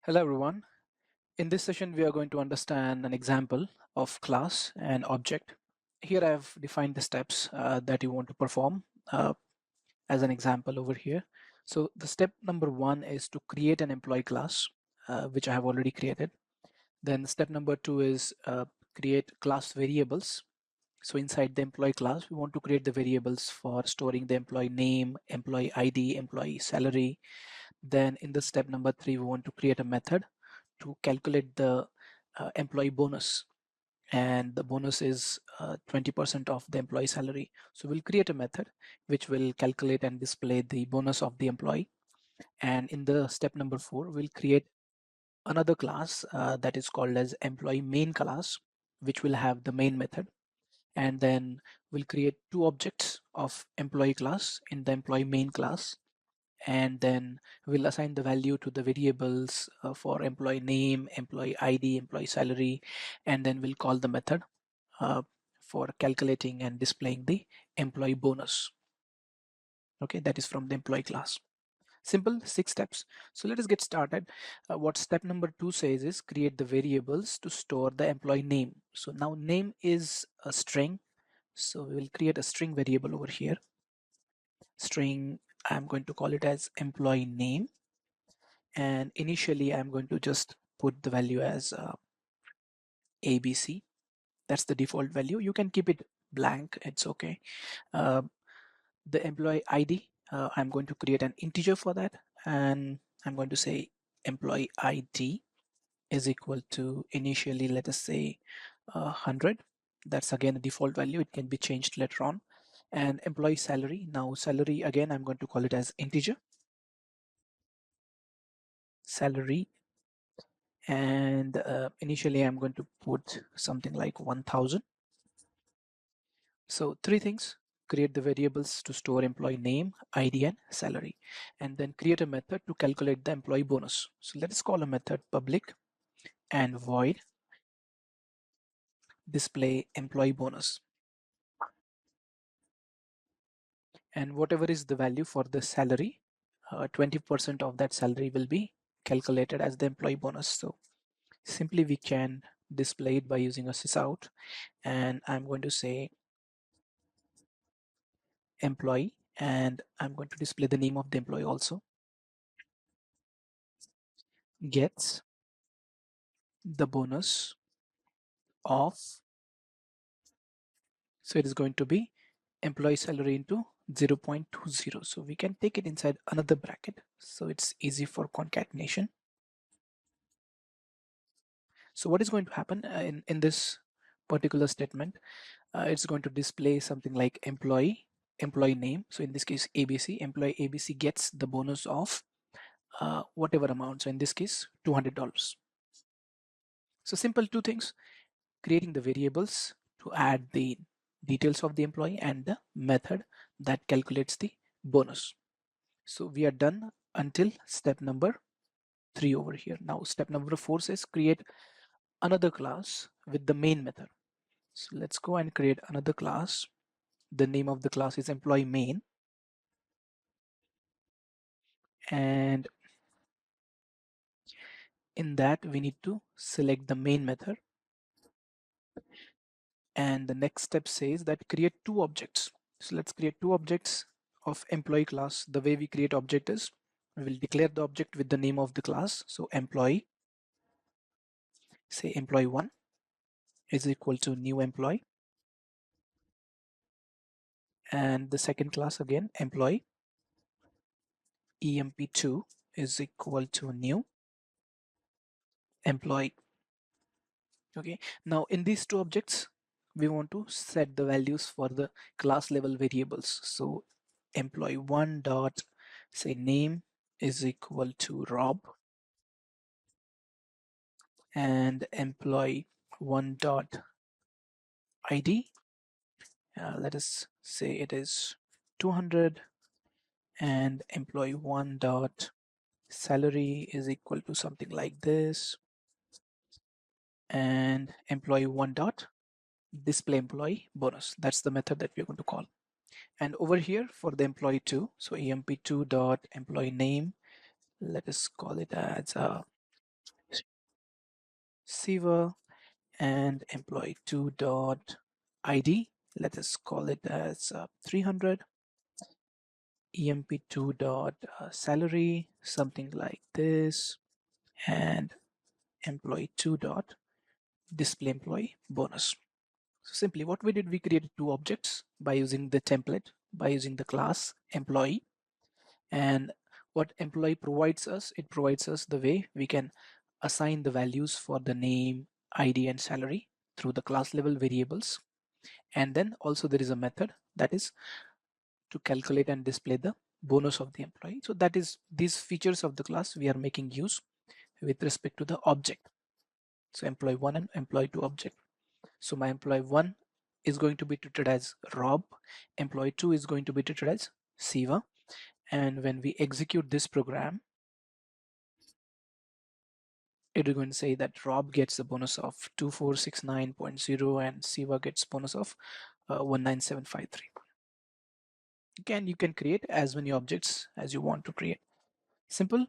Hello everyone. In this session, we are going to understand an example of class and object. Here I have defined the steps that you want to perform as an example over here. So the step number one is to create an employee class, which I have already created. Then step number two is create class variables. So inside the employee class, we want to create the variables for storing the employee name, employee ID, employee salary. Then in the step number three, we want to create a method to calculate the employee bonus, and the bonus is 20% of the employee salary. So we'll create a method which will calculate and display the bonus of the employee. And in the step number four, we'll create another class that is called as employee main class, which will have the main method. And then we'll create two objects of employee class in the employee main class, and then we'll assign the value to the variables for employee name, employee ID, employee salary, and then we'll call the method uh, for calculating and displaying the employee bonus. Okay, that is from the employee class. Simple 6 steps. So let us get started. What step number 2 says is create the variables to store the employee name. So now name is a string. So we will create a string variable over here. String, I'm going to call it as employee name. And initially I'm going to just put the value as ABC. That's the default value. You can keep it blank, it's okay. The employee ID, I'm going to create an integer for that, and I'm going to say employee ID is equal to, initially let us say 100. That's again a default value, it can be changed later on. And employee salary, now salary again I'm going to call it as integer salary, and initially I'm going to put something like 1000. So 3 things: create the variables to store employee name, ID, and salary, and then create a method to calculate the employee bonus. So let us call a method public and void display employee bonus, and whatever is the value for the salary, 20% of that salary will be calculated as the employee bonus. So simply we can display it by using a sysout, and I'm going to say employee, and I'm going to display the name of the employee also, gets the bonus of, so it is going to be employee salary into 0.20. So we can take it inside another bracket, so it's easy for concatenation. So what is going to happen in this particular statement, it's going to display something like employee name. So in this case ABC, employee ABC gets the bonus of whatever amount, so in this case $200. So simple 2 things: creating the variables to add the details of the employee and the method that calculates the bonus. So we are done until step number 3 over here. Now step number 4 says create another class with the main method. So let's go and create another class. The name of the class is employee main, and in that we need to select the main method. And the next step says that create 2 objects. So let's create 2 objects of employee class. The way we create object is we will declare the object with the name of the class. So employee, say employee 1 is equal to new employee, and the second class again employee, emp2 is equal to new employee. Okay, now in these 2 objects we want to set the values for the class level variables. So employee 1 dot say name is equal to Rob, and employee 1 dot ID, let us say it is 200, and employee 1 dot salary is equal to something like this, and employee 1 dot display employee bonus. That's the method that we're going to call. And over here for the employee 2, so emp2 dot employee name, let us call it as Siva, and employee2 dot ID. Let us call it as 300. emp2 dot salary, something like this, and employee2 dot display employee bonus. So simply what we did, we created two objects by using the template, by using the class employee. And what employee provides us, it provides us the way we can assign the values for the name, ID, and salary through the class level variables. And then also there is a method that is to calculate and display the bonus of the employee. So that is these features of the class we are making use with respect to the object. So employee 1 and employee 2 object. So my employee 1 is going to be treated as Rob, employee 2 is going to be treated as Siva. And when we execute this program, it is going to say that Rob gets a bonus of 2469.0 and Siva gets bonus of 19753. Again, you can create as many objects as you want to create. Simple.